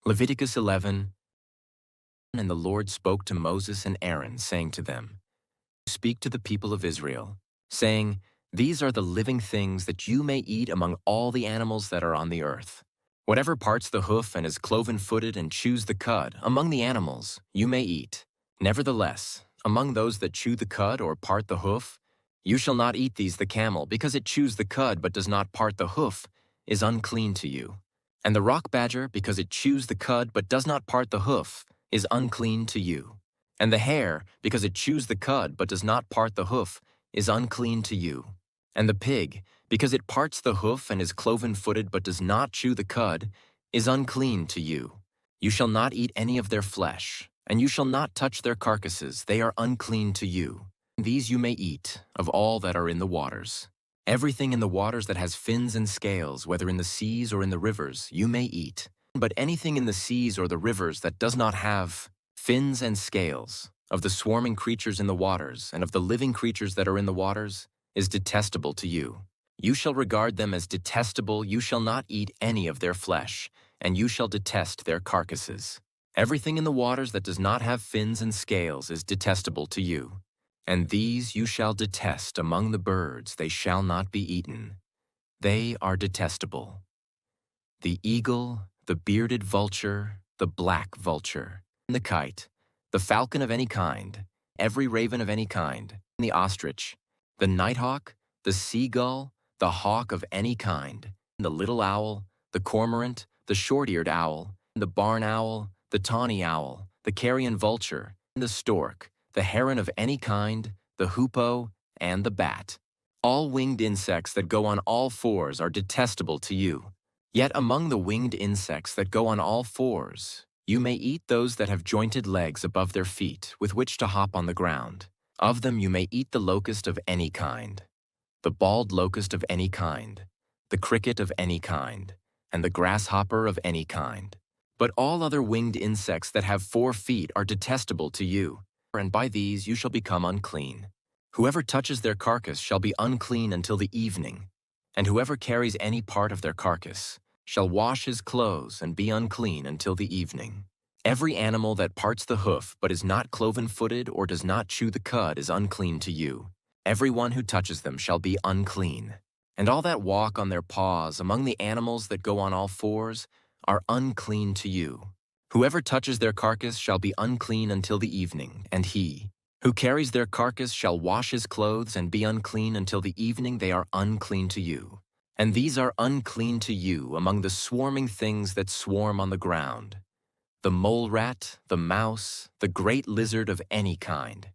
Leviticus 11. And the Lord spoke to Moses and Aaron, saying to them, Speak to the people of Israel, saying, These are the living things that you may eat among all the animals that are on the earth. Whatever parts the hoof and is cloven-footed and chews the cud, among the animals you may eat. Nevertheless, among those that chew the cud or part the hoof, you shall not eat these. The camel, because it chews the cud but does not part the hoof, is unclean to you. And the rock badger, because it chews the cud but does not part the hoof, is unclean to you. And the hare, because it chews the cud but does not part the hoof, is unclean to you. And the pig, because it parts the hoof and is cloven-footed but does not chew the cud, is unclean to you. You shall not eat any of their flesh, and you shall not touch their carcasses. They are unclean to you. These you may eat, of all that are in the waters. Everything in the waters that has fins and scales, whether in the seas or in the rivers, you may eat. But anything in the seas or the rivers that does not have fins and scales, of the swarming creatures in the waters and of the living creatures that are in the waters, is detestable to you. You shall regard them as detestable. You shall not eat any of their flesh, and you shall detest their carcasses. Everything in the waters that does not have fins and scales is detestable to you. And these you shall detest among the birds. They shall not be eaten. They are detestable: the eagle, the bearded vulture, the black vulture, the kite, the falcon of any kind, every raven of any kind, the ostrich, the nighthawk, the seagull, the hawk of any kind, the little owl, the cormorant, the short-eared owl, the barn owl, the tawny owl, the carrion vulture, the stork, the heron of any kind, the hoopoe, and the bat. All winged insects that go on all fours are detestable to you. Yet among the winged insects that go on all fours, you may eat those that have jointed legs above their feet with which to hop on the ground. Of them you may eat the locust of any kind, the bald locust of any kind, the cricket of any kind, and the grasshopper of any kind. But all other winged insects that have 4 feet are detestable to you, and by these you shall become unclean. Whoever touches their carcass shall be unclean until the evening, and whoever carries any part of their carcass shall wash his clothes and be unclean until the evening. Every animal that parts the hoof but is not cloven-footed or does not chew the cud is unclean to you. Every one who touches them shall be unclean. And all that walk on their paws among the animals that go on all fours are unclean to you. Whoever touches their carcass shall be unclean until the evening, and he who carries their carcass shall wash his clothes and be unclean until the evening. They are unclean to you. And these are unclean to you among the swarming things that swarm on the ground: the mole rat, the mouse, the great lizard of any kind,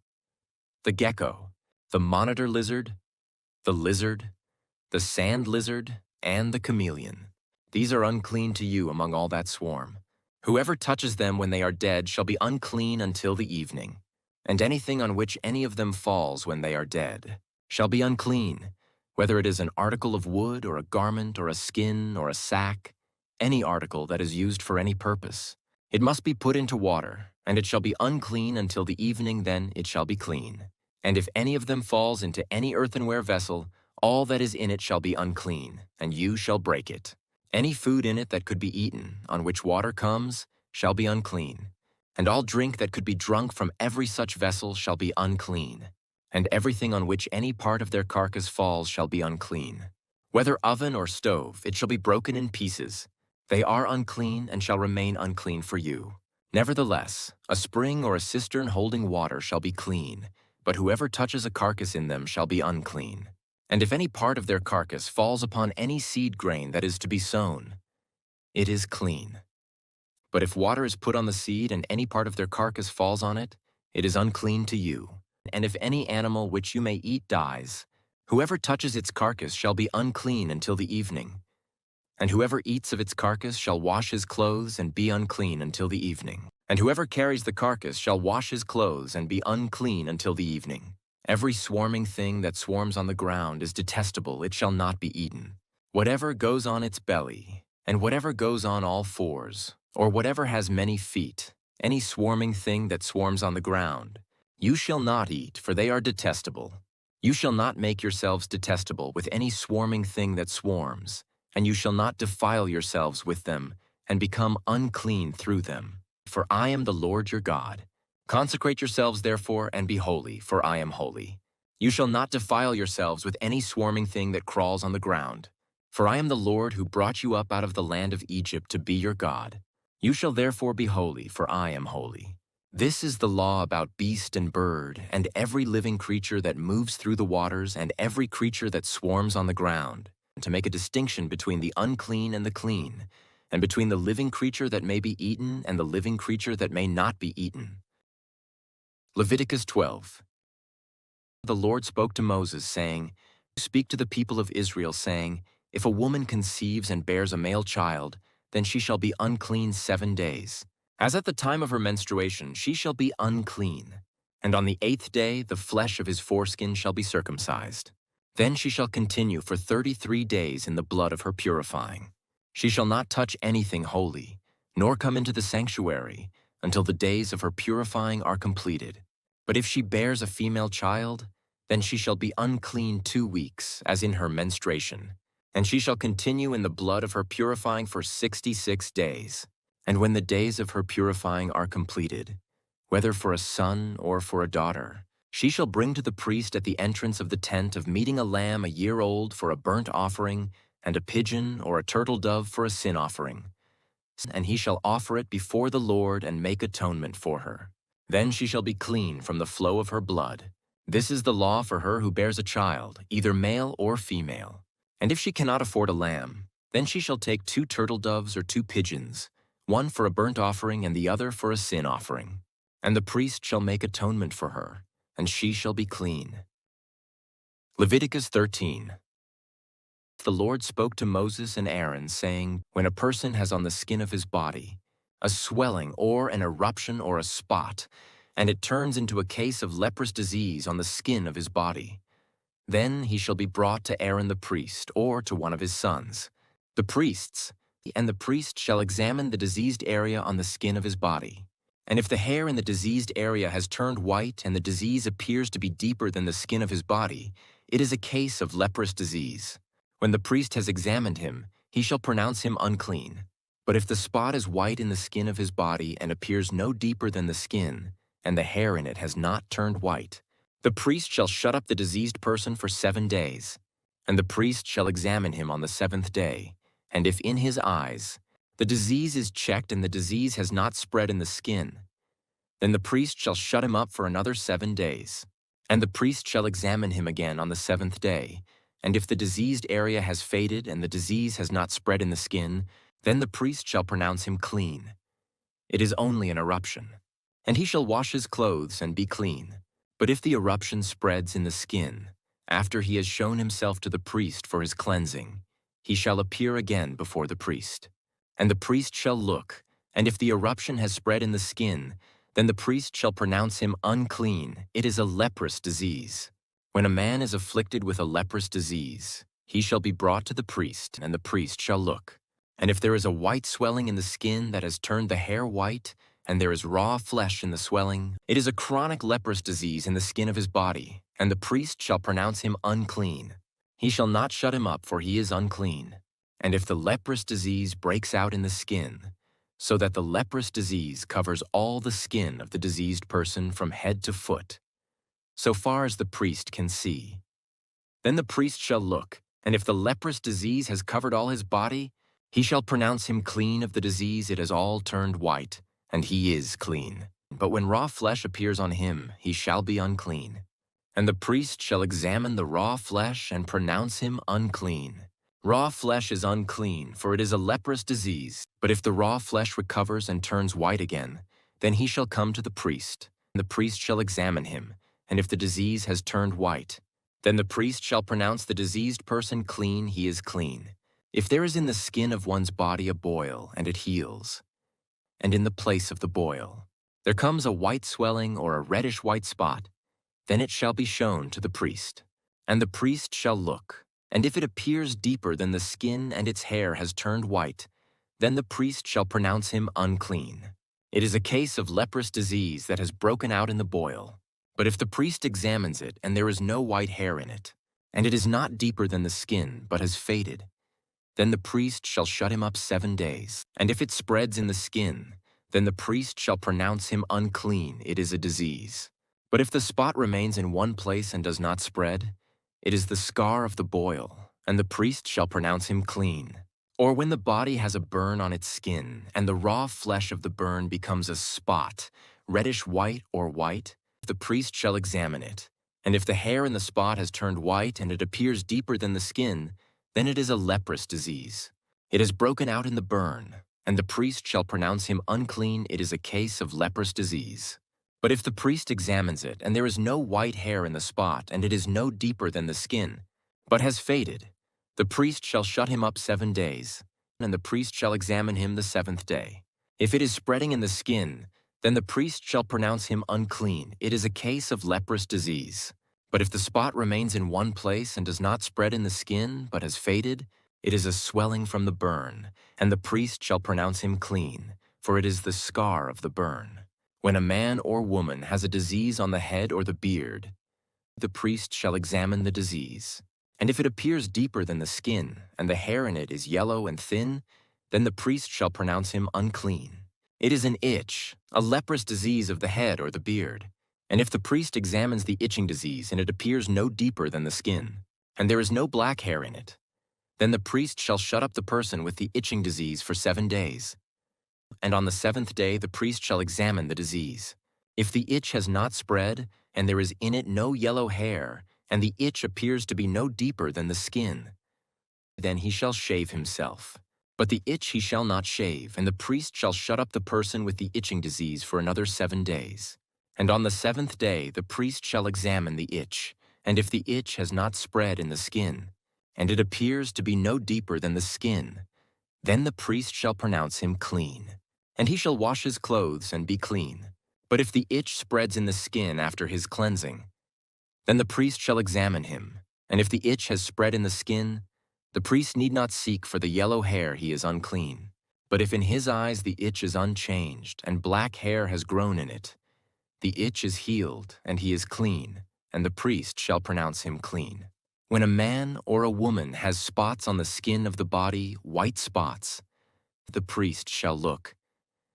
the gecko, the monitor lizard, the sand lizard, and the chameleon. These are unclean to you among all that swarm. Whoever touches them when they are dead shall be unclean until the evening. And anything on which any of them falls when they are dead shall be unclean, whether it is an article of wood or a garment or a skin or a sack, any article that is used for any purpose. It must be put into water, and it shall be unclean until the evening. Then it shall be clean. And if any of them falls into any earthenware vessel, all that is in it shall be unclean, and you shall break it. Any food in it that could be eaten, on which water comes, shall be unclean. And all drink that could be drunk from every such vessel shall be unclean. And everything on which any part of their carcass falls shall be unclean. Whether oven or stove, it shall be broken in pieces. They are unclean and shall remain unclean for you. Nevertheless, a spring or a cistern holding water shall be clean, but whoever touches a carcass in them shall be unclean. And if any part of their carcass falls upon any seed grain that is to be sown, it is clean. But if water is put on the seed and any part of their carcass falls on it, it is unclean to you. And if any animal which you may eat dies, whoever touches its carcass shall be unclean until the evening. And whoever eats of its carcass shall wash his clothes and be unclean until the evening. And whoever carries the carcass shall wash his clothes and be unclean until the evening. Every swarming thing that swarms on the ground is detestable. It shall not be eaten. Whatever goes on its belly, and whatever goes on all fours, or whatever has many feet, any swarming thing that swarms on the ground, you shall not eat, for they are detestable. You shall not make yourselves detestable with any swarming thing that swarms, and you shall not defile yourselves with them, and become unclean through them. For I am the Lord your God. Consecrate yourselves therefore and be holy, for I am holy. You shall not defile yourselves with any swarming thing that crawls on the ground. For I am the Lord who brought you up out of the land of Egypt to be your God. You shall therefore be holy, for I am holy. This is the law about beast and bird, and every living creature that moves through the waters, and every creature that swarms on the ground, to make a distinction between the unclean and the clean, and between the living creature that may be eaten and the living creature that may not be eaten. Leviticus 12. The Lord spoke to Moses, saying, Speak to the people of Israel, saying, If a woman conceives and bears a male child, then she shall be unclean 7 days. As at the time of her menstruation, she shall be unclean. And on the 8th day, the flesh of his foreskin shall be circumcised. Then she shall continue for 33 days in the blood of her purifying. She shall not touch anything holy, nor come into the sanctuary, until the days of her purifying are completed. But if she bears a female child, then she shall be unclean 2 weeks, as in her menstruation. And she shall continue in the blood of her purifying for 66 days. And when the days of her purifying are completed, whether for a son or for a daughter, she shall bring to the priest at the entrance of the tent of meeting a lamb a year old for a burnt offering, and a pigeon or a turtle dove for a sin offering. And he shall offer it before the Lord and make atonement for her. Then she shall be clean from the flow of her blood. This is the law for her who bears a child, either male or female. And if she cannot afford a lamb, then she shall take 2 turtle doves or 2 pigeons, one for a burnt offering and the other for a sin offering. And the priest shall make atonement for her, and she shall be clean. Leviticus 13. The Lord spoke to Moses and Aaron, saying, When a person has on the skin of his body a swelling or an eruption or a spot, and it turns into a case of leprous disease on the skin of his body, then he shall be brought to Aaron the priest or to one of his sons, the priests, and the priest shall examine the diseased area on the skin of his body. And if the hair in the diseased area has turned white and the disease appears to be deeper than the skin of his body, it is a case of leprous disease. When the priest has examined him, he shall pronounce him unclean. But if the spot is white in the skin of his body and appears no deeper than the skin, and the hair in it has not turned white, the priest shall shut up the diseased person for 7 days. And the priest shall examine him on the 7th day, and if in his eyes the disease is checked and the disease has not spread in the skin, then the priest shall shut him up for another 7 days. And the priest shall examine him again on the 7th day, and if the diseased area has faded and the disease has not spread in the skin, then the priest shall pronounce him clean. It is only an eruption. And he shall wash his clothes and be clean. But if the eruption spreads in the skin, after he has shown himself to the priest for his cleansing, he shall appear again before the priest. And the priest shall look, and if the eruption has spread in the skin, then the priest shall pronounce him unclean. It is a leprous disease. When a man is afflicted with a leprous disease, he shall be brought to the priest, and the priest shall look. And if there is a white swelling in the skin that has turned the hair white, and there is raw flesh in the swelling, it is a chronic leprous disease in the skin of his body, and the priest shall pronounce him unclean. He shall not shut him up, for he is unclean. And if the leprous disease breaks out in the skin, so that the leprous disease covers all the skin of the diseased person from head to foot, so far as the priest can see, then the priest shall look, and if the leprous disease has covered all his body, he shall pronounce him clean of the disease. It has all turned white, and he is clean. But when raw flesh appears on him, he shall be unclean. And the priest shall examine the raw flesh and pronounce him unclean. Raw flesh is unclean, for it is a leprous disease. But if the raw flesh recovers and turns white again, then he shall come to the priest. And the priest shall examine him, and if the disease has turned white, then the priest shall pronounce the diseased person clean. He is clean. If there is in the skin of one's body a boil, and it heals, and in the place of the boil there comes a white swelling or a reddish-white spot, then it shall be shown to the priest. And the priest shall look, and if it appears deeper than the skin and its hair has turned white, then the priest shall pronounce him unclean. It is a case of leprous disease that has broken out in the boil. But if the priest examines it and there is no white hair in it, and it is not deeper than the skin but has faded, Then the priest shall shut him up 7 days. And if it spreads in the skin, then the priest shall pronounce him unclean. It is a disease. But if the spot remains in one place and does not spread, it is the scar of the boil, and the priest shall pronounce him clean. Or when the body has a burn on its skin, and the raw flesh of the burn becomes a spot, reddish white or white, the priest shall examine it. And if the hair in the spot has turned white and it appears deeper than the skin, then it is a leprous disease. It has broken out in the burn, and the priest shall pronounce him unclean. It is a case of leprous disease. But if the priest examines it, and there is no white hair in the spot, and it is no deeper than the skin, but has faded, the priest shall shut him up 7 days, and the priest shall examine him the 7th day. If it is spreading in the skin, then the priest shall pronounce him unclean. It is a case of leprous disease. But if the spot remains in one place and does not spread in the skin, but has faded, it is a swelling from the burn, and the priest shall pronounce him clean, for it is the scar of the burn. When a man or woman has a disease on the head or the beard, the priest shall examine the disease. And if it appears deeper than the skin, and the hair in it is yellow and thin, then the priest shall pronounce him unclean. It is an itch, a leprous disease of the head or the beard. And if the priest examines the itching disease, and it appears no deeper than the skin, and there is no black hair in it, then the priest shall shut up the person with the itching disease for 7 days. And on the 7th day the priest shall examine the disease. If the itch has not spread, and there is in it no yellow hair, and the itch appears to be no deeper than the skin, then he shall shave himself. But the itch he shall not shave, and the priest shall shut up the person with the itching disease for another 7 days. And on the 7th day the priest shall examine the itch, and if the itch has not spread in the skin, and it appears to be no deeper than the skin, then the priest shall pronounce him clean. And he shall wash his clothes and be clean. But if the itch spreads in the skin after his cleansing, then the priest shall examine him, and if the itch has spread in the skin, the priest need not seek for the yellow hair. He is unclean. But if in his eyes the itch is unchanged, and black hair has grown in it, the itch is healed, and he is clean, and the priest shall pronounce him clean. When a man or a woman has spots on the skin of the body, white spots, the priest shall look.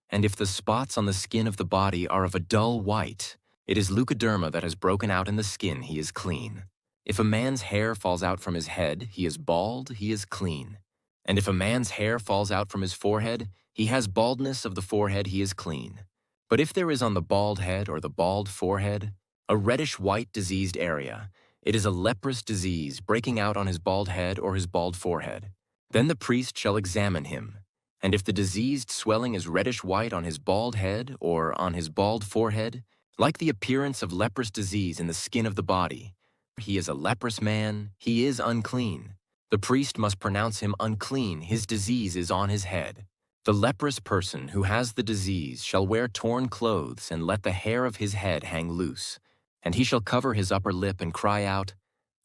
And if the spots on the skin of the body are of a dull white, it is leukoderma that has broken out in the skin. He is clean. If a man's hair falls out from his head, he is bald, he is clean. And if a man's hair falls out from his forehead, he has baldness of the forehead, he is clean. But if there is on the bald head or the bald forehead a reddish-white diseased area, it is a leprous disease breaking out on his bald head or his bald forehead. Then the priest shall examine him. And if the diseased swelling is reddish-white on his bald head or on his bald forehead, like the appearance of leprous disease in the skin of the body, he is a leprous man, he is unclean. The priest must pronounce him unclean. His disease is on his head. The leprous person who has the disease shall wear torn clothes and let the hair of his head hang loose. And he shall cover his upper lip and cry out,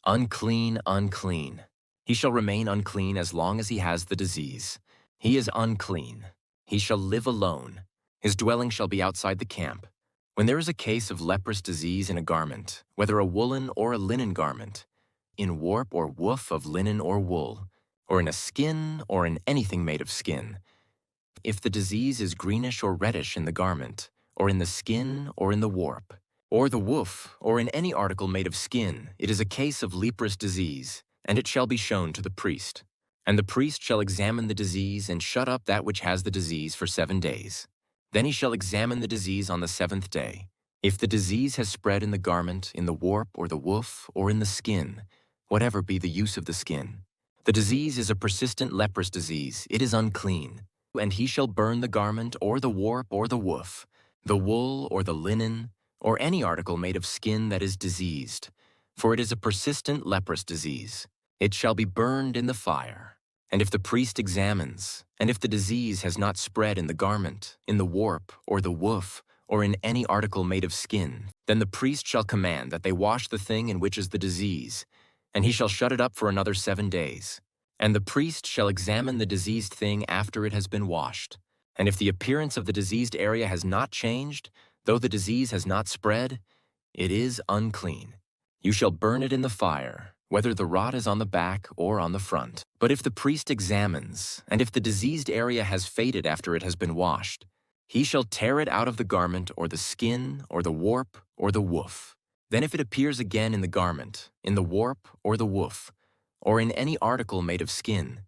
"Unclean, unclean." He shall remain unclean as long as he has the disease. He is unclean. He shall live alone. His dwelling shall be outside the camp. When there is a case of leprous disease in a garment, whether a woolen or a linen garment, in warp or woof of linen or wool, or in a skin or in anything made of skin, if the disease is greenish or reddish in the garment, or in the skin or in the warp, or the woof, or in any article made of skin, it is a case of leprous disease, and it shall be shown to the priest. And the priest shall examine the disease and shut up that which has the disease for 7 days. Then he shall examine the disease on the 7th day. If the disease has spread in the garment, in the warp or the woof, or in the skin, whatever be the use of the skin, the disease is a persistent leprous disease. It is unclean. And he shall burn the garment or the warp or the woof, the wool or the linen, or any article made of skin that is diseased, for it is a persistent leprous disease. It shall be burned in the fire. And if the priest examines, and if the disease has not spread in the garment, in the warp, or the woof, or in any article made of skin, then the priest shall command that they wash the thing in which is the disease, and he shall shut it up for another 7 days. And the priest shall examine the diseased thing after it has been washed. And if the appearance of the diseased area has not changed, though the disease has not spread, it is unclean. You shall burn it in the fire. whether the rot is on the back or on the front. But if the priest examines, and if the diseased area has faded after it has been washed, he shall tear it out of the garment or the skin or the warp or the woof. Then if it appears again in the garment, in the warp or the woof, or in any article made of skin,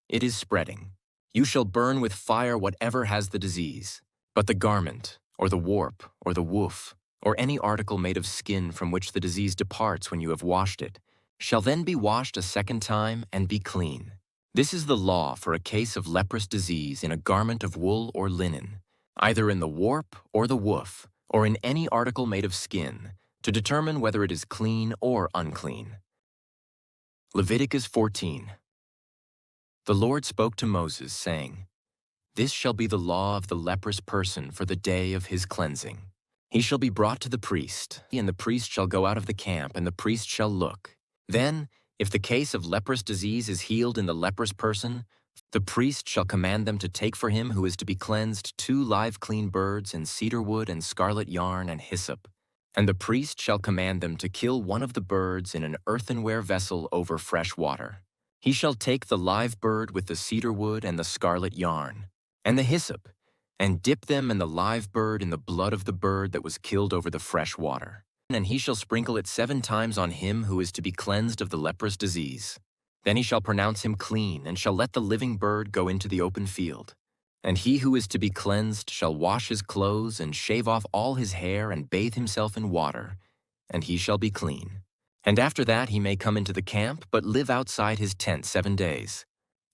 it is spreading. You shall burn with fire whatever has the disease. But the garment, or the warp, or the woof, or any article made of skin from which the disease departs when you have washed it, shall then be washed a second time and be clean. This is the law for a case of leprous disease in a garment of wool or linen, either in the warp or the woof, or in any article made of skin, to determine whether it is clean or unclean. Leviticus 14. The Lord spoke to Moses, saying, This shall be the law of the leprous person for the day of his cleansing. He shall be brought to the priest, and the priest shall go out of the camp, and the priest shall look. Then, if the case of leprous disease is healed in the leprous person, the priest shall command them to take for him who is to be cleansed 2 live clean birds and cedar wood and scarlet yarn and hyssop. And the priest shall command them to kill one of the birds in an earthenware vessel over fresh water. He shall take the live bird with the cedar wood and the scarlet yarn, and the hyssop, and dip them and the live bird in the blood of the bird that was killed over the fresh water. And he shall sprinkle it 7 times on him who is to be cleansed of the leprous disease. Then he shall pronounce him clean, and shall let the living bird go into the open field. And he who is to be cleansed shall wash his clothes, and shave off all his hair, and bathe himself in water, and he shall be clean. And after that he may come into the camp, but live outside his tent 7 days.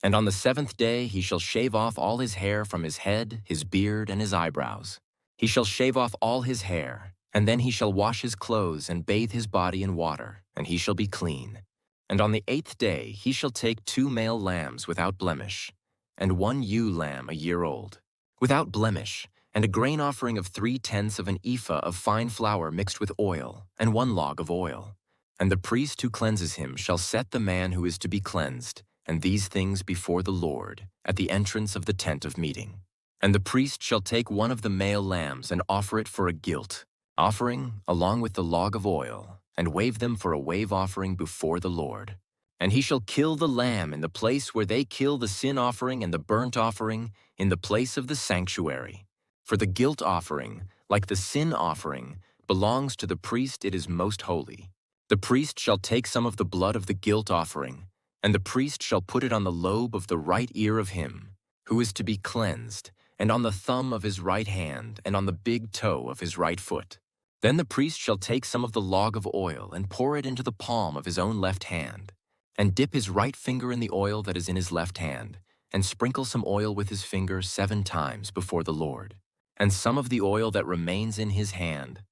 And on the 7th day he shall shave off all his hair from his head, his beard, and his eyebrows. He shall shave off all his hair, and then he shall wash his clothes and bathe his body in water, and he shall be clean. And on the 8th day he shall take 2 male lambs without blemish, and 1 ewe lamb a year old, without blemish, and a grain offering of 3/10 of an ephah of fine flour mixed with oil, and 1 log of oil. And the priest who cleanses him shall set the man who is to be cleansed, and these things before the Lord, at the entrance of the tent of meeting. And the priest shall take 1 of the male lambs and offer it for a guilt offering, along with the log of oil, and wave them for a wave offering before the Lord. And he shall kill the lamb in the place where they kill the sin offering and the burnt offering, in the place of the sanctuary. For the guilt offering, like the sin offering, belongs to the priest. It is most holy. The priest shall take some of the blood of the guilt offering, and the priest shall put it on the lobe of the right ear of him who is to be cleansed, and on the thumb of his right hand, and on the big toe of his right foot. Then the priest shall take some of the log of oil and pour it into the palm of his own left hand, and dip his right finger in the oil that is in his left hand, and sprinkle some oil with his finger 7 times before the Lord. And some of the oil that remains in his hand,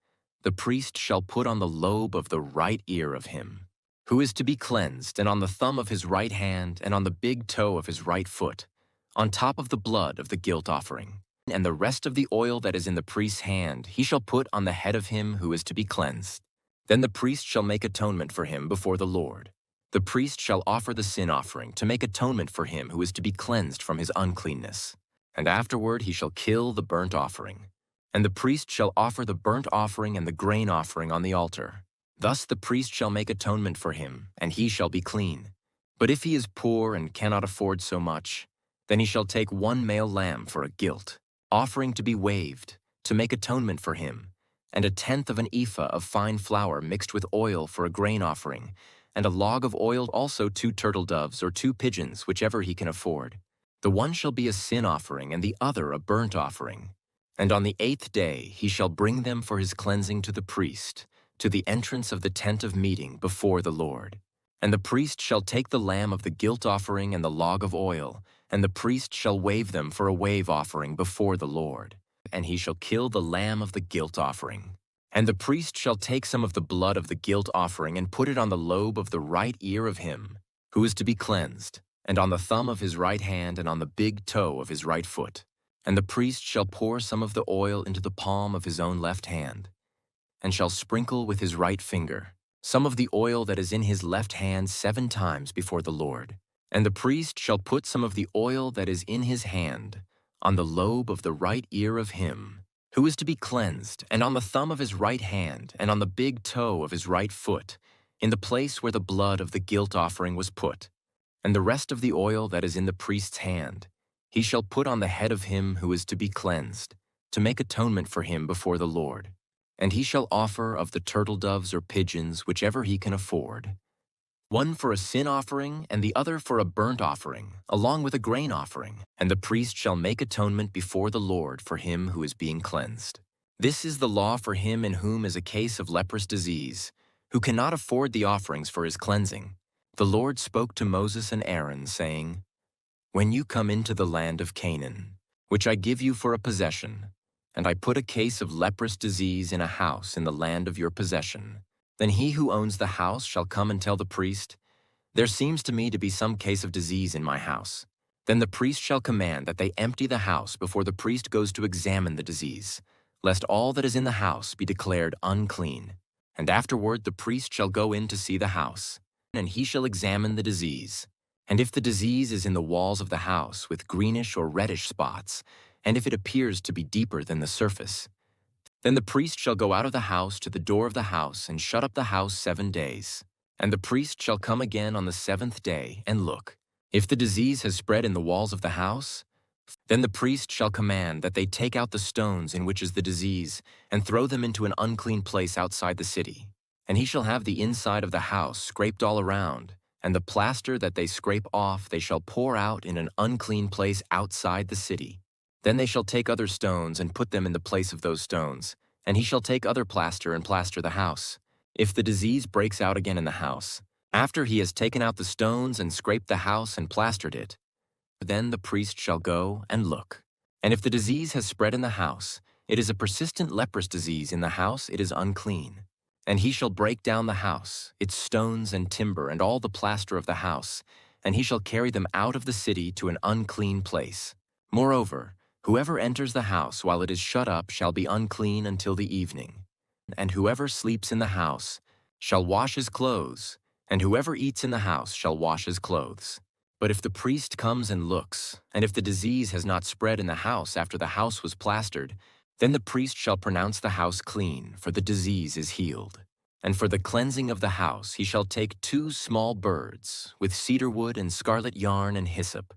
the priest shall put on the lobe of the right ear of him who is to be cleansed, and on the thumb of his right hand, and on the big toe of his right foot, on top of the blood of the guilt offering. And the rest of the oil that is in the priest's hand he shall put on the head of him who is to be cleansed. Then the priest shall make atonement for him before the Lord. The priest shall offer the sin offering to make atonement for him who is to be cleansed from his uncleanness. And afterward he shall kill the burnt offering. And the priest shall offer the burnt offering and the grain offering on the altar. Thus the priest shall make atonement for him, and he shall be clean. But if he is poor and cannot afford so much, then he shall take 1 male lamb for a guilt offering to be waved, to make atonement for him, and 1/10 of an ephah of fine flour mixed with oil for a grain offering, and a log of oil, also 2 turtle doves or 2 pigeons, whichever he can afford. The one shall be a sin offering, and the other a burnt offering. And on the 8th day he shall bring them for his cleansing to the priest, to the entrance of the tent of meeting before the Lord. And the priest shall take the lamb of the guilt offering and the log of oil, and the priest shall wave them for a wave offering before the Lord. And he shall kill the lamb of the guilt offering. And the priest shall take some of the blood of the guilt offering and put it on the lobe of the right ear of him who is to be cleansed, and on the thumb of his right hand, and on the big toe of his right foot. And the priest shall pour some of the oil into the palm of his own left hand, and shall sprinkle with his right finger some of the oil that is in his left hand 7 times before the Lord. And the priest shall put some of the oil that is in his hand on the lobe of the right ear of him who is to be cleansed, and on the thumb of his right hand, and on the big toe of his right foot, in the place where the blood of the guilt offering was put, and the rest of the oil that is in the priest's hand, he shall put on the head of him who is to be cleansed, to make atonement for him before the Lord. And he shall offer of the turtle doves or pigeons, whichever he can afford, one for a sin offering and the other for a burnt offering, along with a grain offering. And the priest shall make atonement before the Lord for him who is being cleansed. This is the law for him in whom is a case of leprous disease, who cannot afford the offerings for his cleansing. The Lord spoke to Moses and Aaron, saying, When you come into the land of Canaan, which I give you for a possession, and I put a case of leprous disease in a house in the land of your possession, then he who owns the house shall come and tell the priest, There seems to me to be some case of disease in my house. Then the priest shall command that they empty the house before the priest goes to examine the disease, lest all that is in the house be declared unclean. And afterward the priest shall go in to see the house, and he shall examine the disease. And if the disease is in the walls of the house with greenish or reddish spots, and if it appears to be deeper than the surface, then the priest shall go out of the house to the door of the house and shut up the house 7 days. And the priest shall come again on the 7th day and look. If the disease has spread in the walls of the house, then the priest shall command that they take out the stones in which is the disease and throw them into an unclean place outside the city. And he shall have the inside of the house scraped all around, and the plaster that they scrape off they shall pour out in an unclean place outside the city. Then they shall take other stones and put them in the place of those stones, and he shall take other plaster and plaster the house. If the disease breaks out again in the house, after he has taken out the stones and scraped the house and plastered it, then the priest shall go and look. And if the disease has spread in the house, it is a persistent leprous disease in the house, it is unclean. And he shall break down the house, its stones and timber, and all the plaster of the house, and he shall carry them out of the city to an unclean place. Moreover, whoever enters the house while it is shut up shall be unclean until the evening. And whoever sleeps in the house shall wash his clothes, and whoever eats in the house shall wash his clothes. But if the priest comes and looks, and if the disease has not spread in the house after the house was plastered, then the priest shall pronounce the house clean, for the disease is healed. And for the cleansing of the house he shall take 2 small birds, with cedar wood and scarlet yarn and hyssop,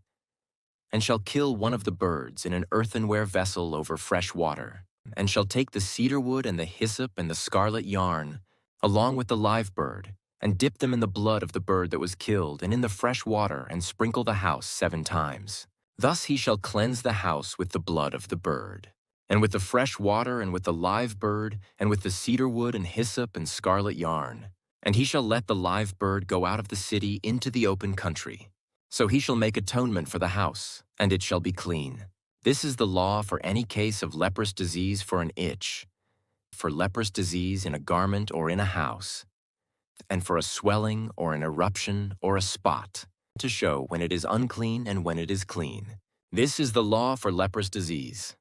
and shall kill one of the birds in an earthenware vessel over fresh water, and shall take the cedar wood and the hyssop and the scarlet yarn, along with the live bird, and dip them in the blood of the bird that was killed and in the fresh water, and sprinkle the house 7 times. Thus he shall cleanse the house with the blood of the bird, and with the fresh water, and with the live bird, and with the cedar wood and hyssop and scarlet yarn. And he shall let the live bird go out of the city into the open country. So he shall make atonement for the house, and it shall be clean. This is the law for any case of leprous disease for an itch, for leprous disease in a garment or in a house, and for a swelling or an eruption or a spot, to show when it is unclean and when it is clean. This is the law for leprous disease.